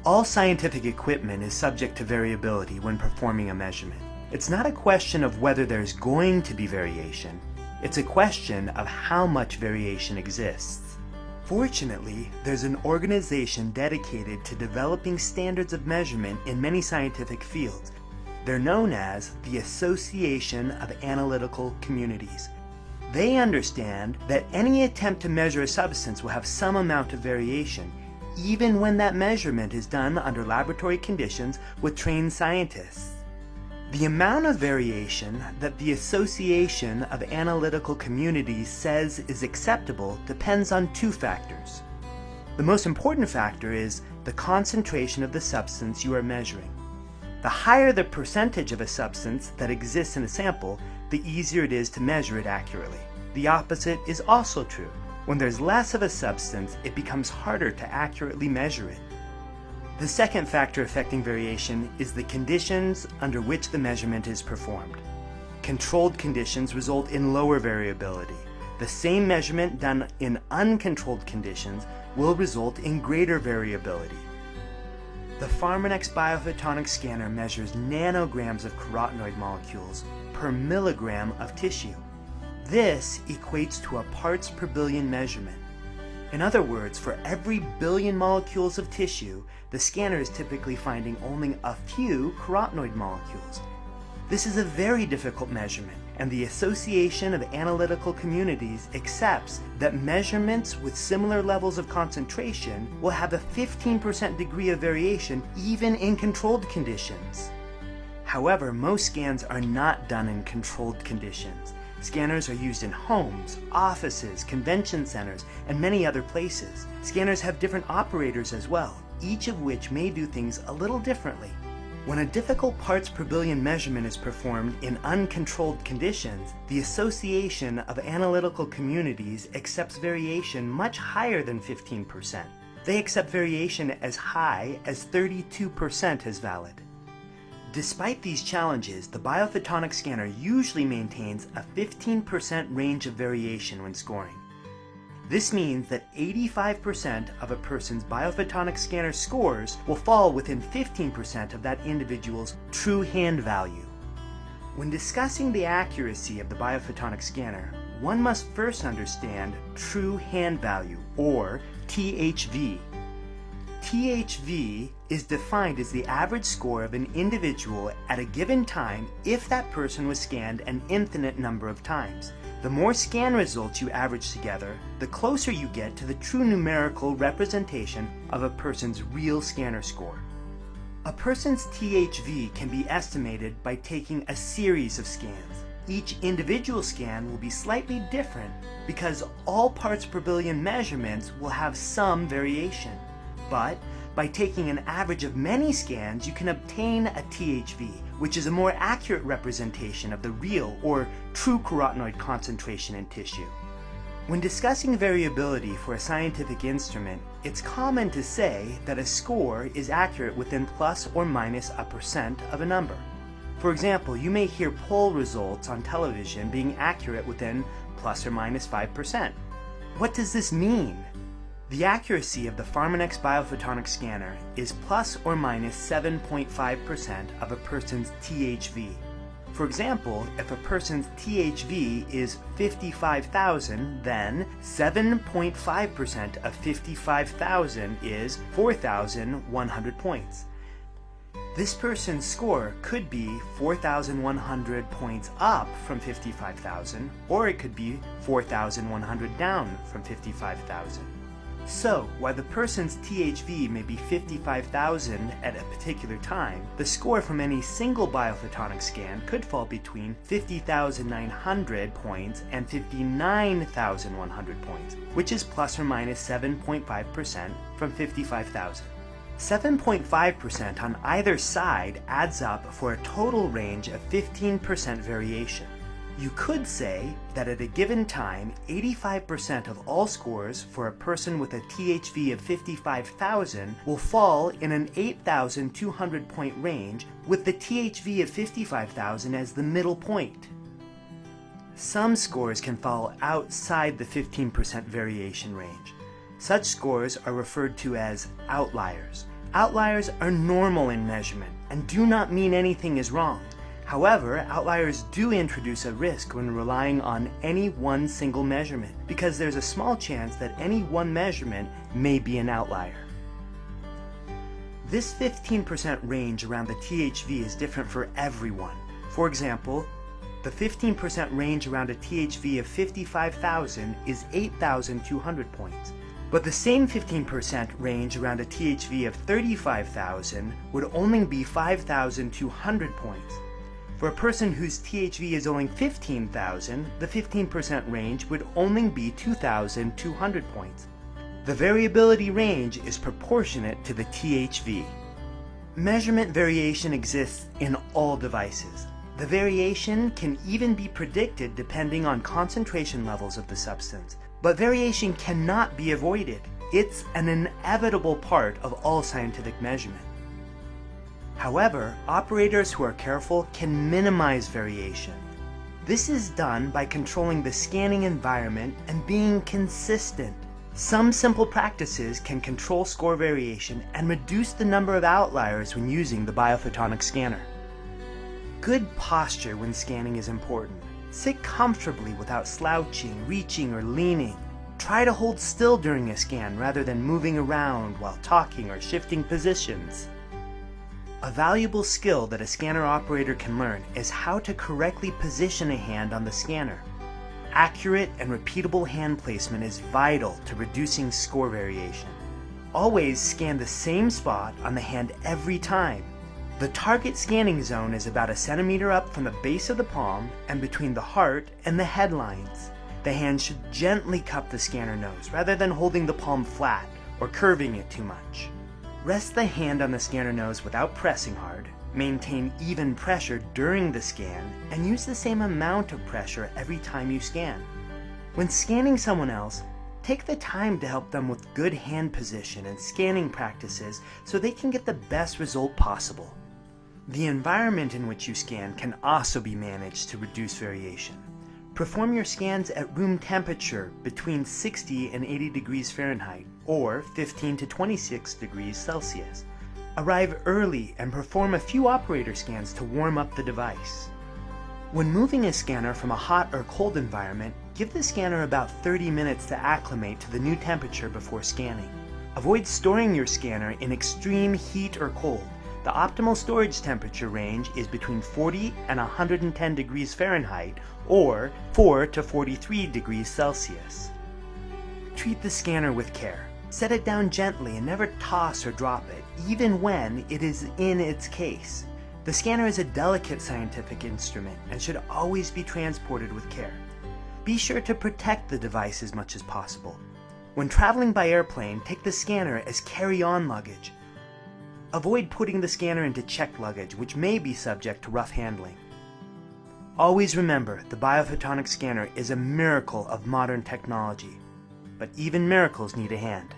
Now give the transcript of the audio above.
All scientific equipment is subject to variability when performing a measurement. It's not a question of whether there's going to be variation. It's a question of how much variation exists. Fortunately, there's an organization dedicated to developing standards of measurement in many scientific fields. They're known as the Association of Analytical Communities. They understand that any attempt to measure a substance will have some amount of variation, even when that measurement is done under laboratory conditions with trained scientists. The amount of variation that the Association of Analytical Communities says is acceptable depends on two factors. The most important factor is the concentration of the substance you are measuring. The higher the percentage of a substance that exists in a sample, the easier it is to measure it accurately. The opposite is also true. When there's less of a substance, it becomes harder to accurately measure it. The second factor affecting variation is the conditions under which the measurement is performed. Controlled conditions result in lower variability. The same measurement done in uncontrolled conditions will result in greater variability. The MUÄN biophotonic scanner measures nanograms of carotenoid molecules per milligram of tissue. This equates to a parts per billion measurement. In other words, for every billion molecules of tissue, the scanner is typically finding only a few carotenoid molecules. This is a very difficult measurement, and the Association of Analytical Communities accepts that measurements with similar levels of concentration will have a 15% degree of variation even in controlled conditions. However, most scans are not done in controlled conditions. Scanners are used in homes, offices, convention centers, and many other places. Scanners have different operators as well, each of which may do things a little differently. When a difficult parts per billion measurement is performed in uncontrolled conditions, the Association of Analytical Communities accepts variation much higher than 15%. They accept variation as high as 32% as valid. Despite these challenges, the biophotonic scanner usually maintains a 15% range of variation when scoring. This means that 85% of a person's biophotonic scanner scores will fall within 15% of that individual's true hand value. When discussing the accuracy of the biophotonic scanner, one must first understand true hand value, or THV. THV is defined as the average score of an individual at a given time if that person was scanned an infinite number of times. The more scan results you average together, the closer you get to the true numerical representation of a person's real scanner score. A person's THV can be estimated by taking a series of scans. Each individual scan will be slightly different because all parts per billion measurements will have some variation. But by taking an average of many scans, you can obtain a THV, which is a more accurate representation of the real or true carotenoid concentration in tissue. When discussing variability for a scientific instrument, it's common to say that a score is accurate within plus or minus a percent of a number. For example, you may hear poll results on television being accurate within plus or minus 5%. What does this mean? The accuracy of the MUÄN biophotonic scanner is plus or minus 7.5% of a person's THV. For example, if a person's THV is 55,000, then 7.5% of 55,000 is 4,100 points. This person's score could be 4,100 points up from 55,000, or it could be 4,100 down from 55,000. So, while the person's THV may be 55,000 at a particular time, the score from any single biophotonic scan could fall between 50,900 points and 59,100 points, which is plus or minus 7.5% from 55,000. 7.5% on either side adds up for a total range of 15% variation. You could say that at a given time, 85% of all scores for a person with a THV of 55,000 will fall in an 8,200 point range, with the THV of 55,000 as the middle point. Some scores can fall outside the 15% variation range. Such scores are referred to as outliers. Outliers are normal in measurement and do not mean anything is wrong. However, outliers do introduce a risk when relying on any one single measurement, because there's a small chance that any one measurement may be an outlier. This 15% range around the THV is different for everyone. For example, the 15% range around a THV of 55,000 is 8,200 points. But the same 15% range around a THV of 35,000 would only be 5,200 points. For a person whose THV is only 15,000, the 15% range would only be 2,200 points. The variability range is proportionate to the THV. Measurement variation exists in all devices. The variation can even be predicted depending on concentration levels of the substance. But variation cannot be avoided. It's an inevitable part of all scientific measurement. However, operators who are careful can minimize variation. This is done by controlling the scanning environment and being consistent. Some simple practices can control score variation and reduce the number of outliers when using the biophotonic scanner. Good posture when scanning is important. Sit comfortably without slouching, reaching, or leaning. Try to hold still during a scan rather than moving around while talking or shifting positions. A valuable skill that a scanner operator can learn is how to correctly position a hand on the scanner. Accurate and repeatable hand placement is vital to reducing score variation. Always scan the same spot on the hand every time. The target scanning zone is about 1 centimeter up from the base of the palm and between the heart and the headlines. The hand should gently cup the scanner nose rather than holding the palm flat or curving it too much. Rest the hand on the scanner nose without pressing hard. Maintain even pressure during the scan and use the same amount of pressure every time you scan. When scanning someone else, take the time to help them with good hand position and scanning practices so they can get the best result possible. The environment in which you scan can also be managed to reduce variation. Perform your scans at room temperature between 60 and 80 degrees Fahrenheit or 15 to 26 degrees Celsius. Arrive early and perform a few operator scans to warm up the device. When moving a scanner from a hot or cold environment, give the scanner about 30 minutes to acclimate to the new temperature before scanning. Avoid storing your scanner in extreme heat or cold. The optimal storage temperature range is between 40 and 110 degrees Fahrenheit or 4 to 43 degrees Celsius. Treat the scanner with care. Set it down gently and never toss or drop it, even when it is in its case. The scanner is a delicate scientific instrument and should always be transported with care. Be sure to protect the device as much as possible. When traveling by airplane, take the scanner as carry-on luggage. Avoid putting the scanner into checked luggage, which may be subject to rough handling. Always remember, the biophotonic scanner is a miracle of modern technology, but even miracles need a hand.